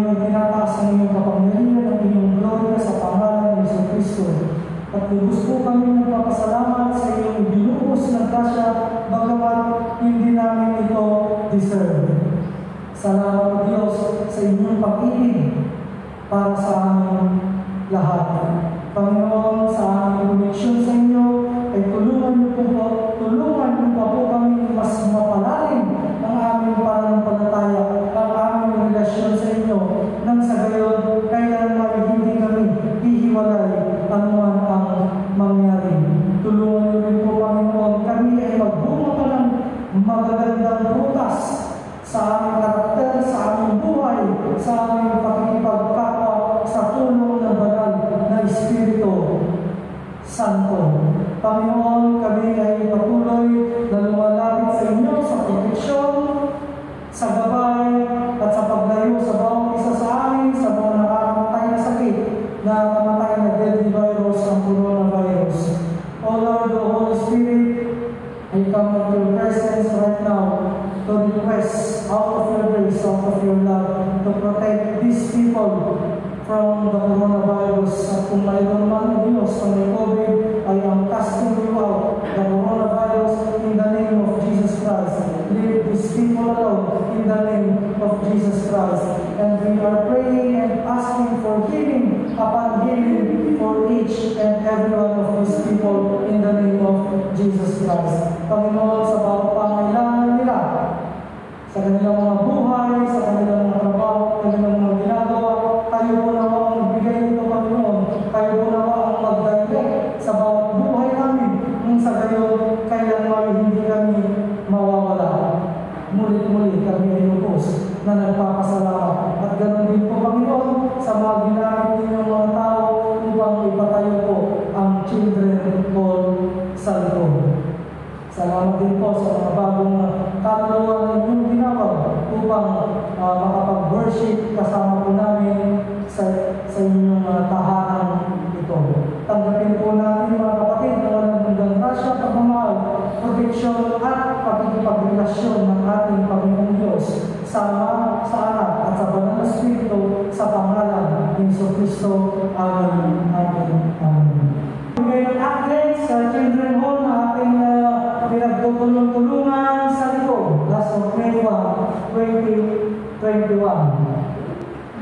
namin itinataas ang iyong kapangyarihan, ang iyong gloria sa pangalan ni Jesucristo. At lubos po kami nagpapasalamat sa iyong binuhos ng grasya, bagamat hindi namin ito deserve. Salamat o Diyos sa inyong pag-ibig para sa aming lahat. Panginoon, sa aming koneksyon sa inyo, ay tulungan niyo pa po kami mas mapalalim ang aming pananampalataya, ang aming relasyon sa inyo, nang sa gayon, kailanman hindi kami hihiwalay anuman ang mangyari. Tulungan niyo rin po, Panginoon, kami ay magbunga pa ng magagandang bukas sa aming karakter, sa aming buhay, sa aming pakikipagkapwa, sa tulong ng banal na Espiritu Santo. Panginoon, kami ay patuloy na lumalapit sa inyo sa proteksyon, sa gabay, at sa paglayo sa bawat isa sa amin sa mga nakakamatay na sakit, na kamatay na deadly virus, ang coronavirus. O Lord, the Holy Spirit, I come into your presence right now to request out of your grace, out of your love, to protect these people from the coronavirus. At kung mayroon man o Diyos sa may COVID, I am casting you out, the coronavirus, in the name of Jesus Christ. Leave these people alone in the name of Jesus Christ. And we are praying and asking for healing upon healing for each and every one of these people in the name of Jesus Christ. Panginoon, sa bawat pangailangan nila, sa kanilang mga buhay, sa kanilang mga trabaho, kanilang mga ginagawa, kayo po nawa ang magbigay nito, Panginoon. Kayo po nawa ang mag-direct sa bawat buhay namin. Nung sa gayon, kailanman hindi kami mawawala. Mulit-muli kami ay lubos na nagpapasalamat. At ganoon din po, Panginoon, sa mga ginamit ninyong mga tao upang ipatayo po ang Children Hall Santo. Salamat din po sa mga bagong kaluluwa na inyong ginawag upang makapag-worship kasama po namin sa inyong tahanan ito. Tanggapin po natin, mga kapatid, na walang hanggang grasya, pagmamahal, proteksyon at pagkikipagrelasyon ng ating Panginoong Diyos sama sa Anak at sa Banal na Espiritu sa pangalan ni Jesucristo. Amen. Amen. Amen. Ngayon update sa Children Hall na ating pinagtutulong-tulungan sa likod, last of May 1, 2021.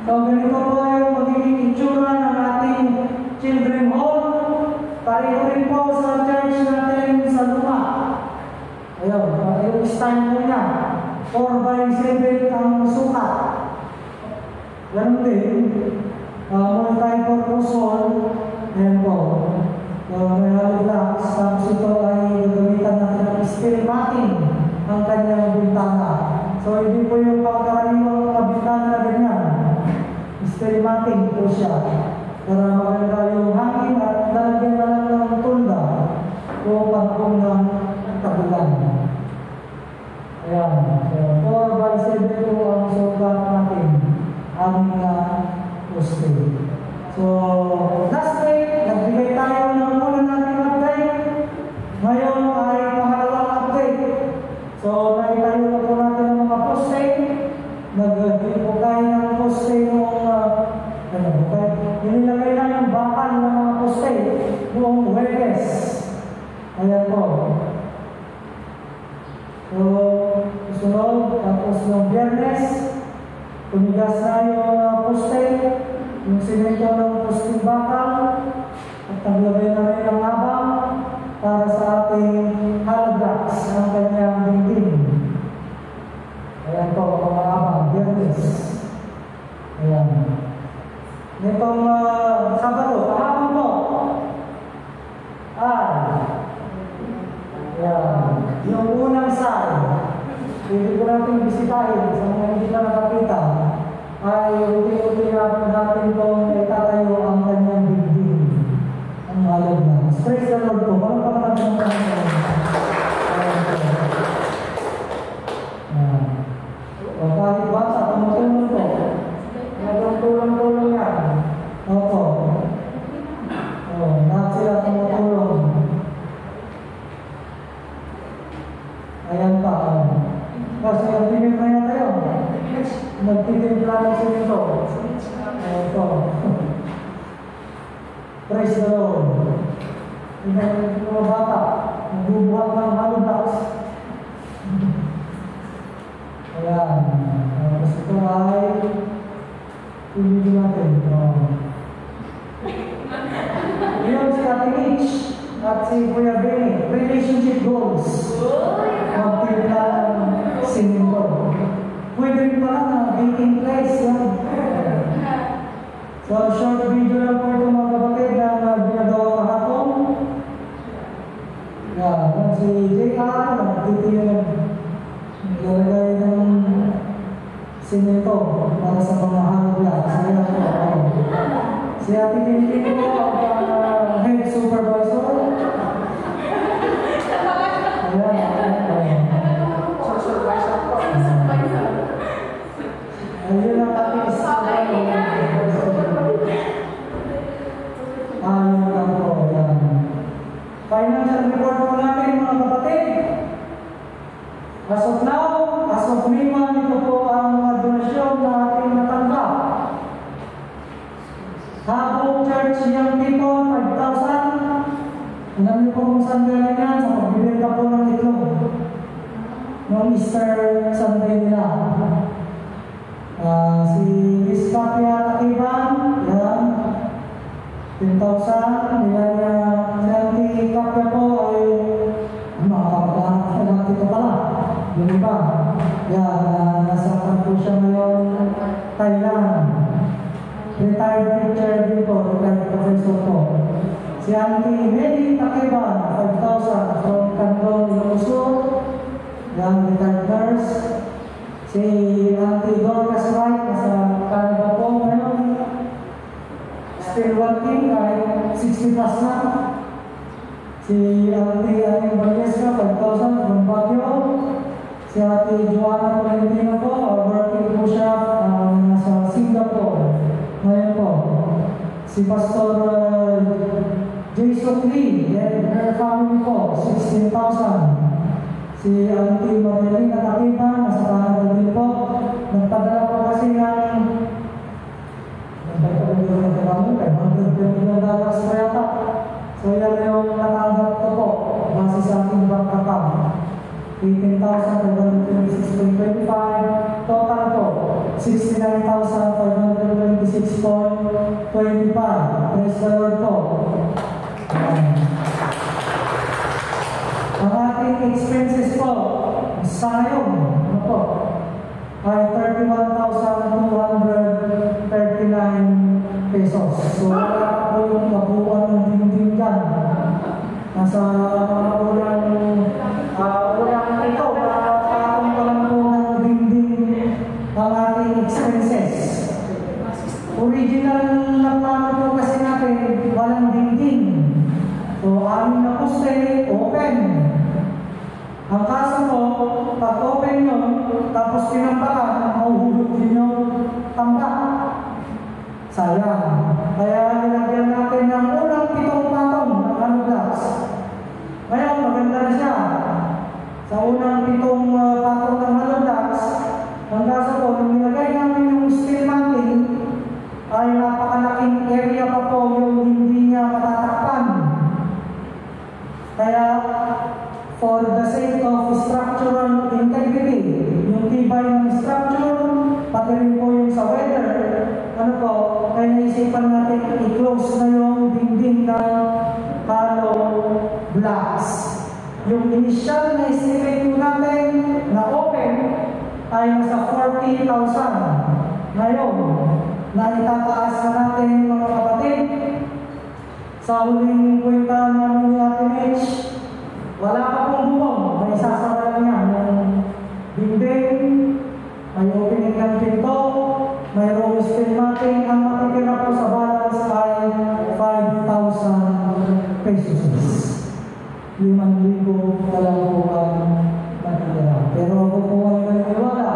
So, ganito po yung magiging itsura ng ating Children Hall. Pareho rin po sa church natin sa luma. Ayun, yung stand po niya. 4x7 ang sukat. Ganun din. Multi-purpose hall. Ayan po. May hollow blocks. Tapos ito ay gagamitan natin ng steel matting ang kanyang bintana. So, hindi po yung pangkaraniwang mga bintana na ganyan. Steel matting po siya. Para maganda yung hangin at lalagyan na lang ng tulda o panahon ng kabulan. Ayan. So, 4x7 po ang sukat natin. Aming poste. So, last week, nagbigay tayo ng una natin update. Ngayon ay pangalawang update. So, naitayo na po natin ng mga poste. Nag-give po tayo ng poste noong inilagay na yung bakal ng mga poste noong Huwebes. Ayan po. So, sunod, tapos noong Biyernes, tumigas na yung poste, yung simento ng posting bakal, at naglagay na rin ang abang para sa ating hollow blocks ng kanyang dingding. Ayan po, mga abang, Biyernes. Ayan. Nitong Sabado, kahapon po. Yung unang side, hindi ko natin bisitahin sa mga hindi na nakakita, ay unti-unti natin pong itatayo ang kanyang dingding. Ang halog na. Praise the Lord po. Parang natin ang kanyang. Kahit bata, tumutulong po. Nagtulong-tulong yan. Opo. Lahat sila tumutulong. Ayan pa. Kasi nagtitim na yan tayo. Nagtitim lang sila ito. Ito. Praise the Lord. Yung mga bata, magbubuhat ng hollow blocks. Ayan. Tapos ito ay pumili natin. Yun si Ate Mitch at si Kuya Benny. Relationship goals. Magtipla ng simento. Pwede rin pala na baking place. Yan. So, short video lang po ito mga kapatid na ginagawa kahapon. Yan. Si JR, nagtitiyan. Lalagay ng simento para sa pamahal blocks. Ayan po. Si Ate Tintin po ang head supervisor. Ayun ang ating financial report po natin mga kapatid. As of now, as of May 1, ito po ang mga donasyon na ating natanggap. Habong Church Young People, 5,000. Alam niyo po kung saan galing yan, sa pagbibenta po ng itlog. Noong Easter Sunday nila. Si Miss Kapia Takiban, yan. 10,000. Si Kapia po ay makakapaglahat na natin ito pala. Yung iba. Yan, nasa po siya ngayon, Thailand. Retired teacher din po, retired professor po. Si Auntie Mary Takiban, 5,000 from Canton, Ilocos. Yan, retired nurse. Si Auntie Dorcas Wright, nasa Canada po ngayon. Still working, kahit 60 plus na. Si Auntie Aning Valesca, 5,000 from Baguio. Si Ate Joanna Tolentino po, working po siya nasa Singapore. Ngayon po. Si Pastor Jason Lee, and her family po, 16,000. Si Auntie Marilina Takiba, nasa Canada din po. Nagpadala po kasi ng $500 na yata. So yan yung natanggap ko po, base sa aking bank account. 18,526.25. Total po, 69,526.25. Praise the Lord po. Ang ating expenses po, sa ngayon, ano po, ay 31,239 pesos. So, wala po yung kabuuan ng dingding dyan. Nasa unang ito, nakakatong pa lang po ng dingding ang ating expenses. Original na plano po kasi natin, walang dingding. So, amin na poste, open. Ang kaso po, pag open nyo, tapos tinampakan, mahuhulog din yung tambak. Sayang. Kaya nilagyan natin ng unang 7 patong ng hollow blocks. Ngayon, maganda na siya. Sa unang 7 patong ng hollow blocks, ang kaso po, nung nilagay namin yung steel mantle, ay napakalaking area pa po yung hindi niya matatakpan. Kaya, for the sake of structural integrity, yung tibay ng structure, pati rin po yung sa weather, ano po, kaya naisipan natin i-close na yung dingding ng hollow blocks. Yung initial na estimate natin na open ay nasa 40,000. Ngayon, na itataas na natin mga kapatid, sa huling kwenta namin ni Ate Mitch, wala pa pong bumong, may sasara lang yan ng dingding, may opening ng pinto, mayroong steel mating, ang matitira po sa balance ay 5,000 pesos. 5,000 na lang po ang matitira. Pero ako po ay naniniwala,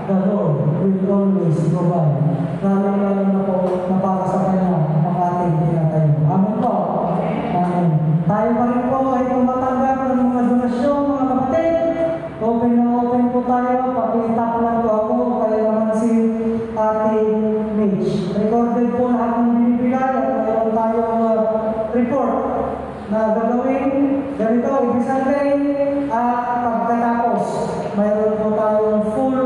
the Lord will always provide. Lalo na po na para sa kanya ang ating tinatayo. Amen po. Amen. Tayo pa rin po ay tumatanggap ng mga donasyon, mga kapatid. Open na open po tayo. Pakita po lang po ako. Kaya naman si Ate Mitch. recorded po lahat ng binibigay at mayroon tayong report na gagawin ganito, every Sunday at pagkatapos mayroon po tayong full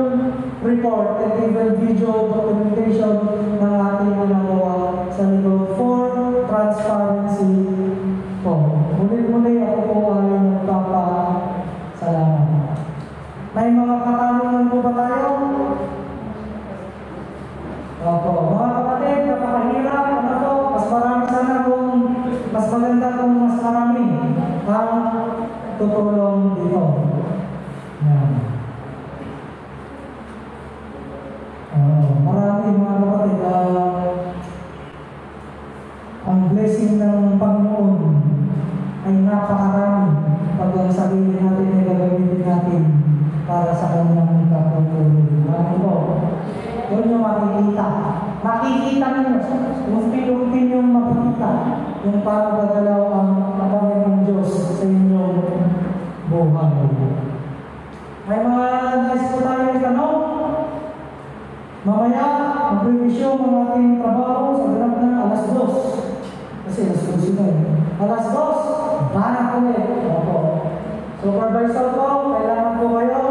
report and even video documentation ng ating ginagawa sa likod for transparency po. Muli-muli ako po ay nagpapasalamat. May mga katanungan po ba tayo? Opo. Mga kapatid, napakahirap. Ano to? Mas marami sana kung mas maganda kung mas marami ang tutulong dito. Yan. Marami mga kapatid. Ang blessing ng Panginoon ay napakarami pag ang sarili natin ay gagamitin natin para sa kanyang kapatulong. Ano po? Yun yung makikita. Makikita ninyo. Unti-unti yung makikita yung paano gagalaw ang Panginoong Diyos sa inyong buhay. May mga nais po tayo itanong. Mamaya, mag-revision ang ating trabaho sa ganap na alas 2. Kasi alas 2 sila alas 2, banak ulit. Supervisor po, kailangan po kayo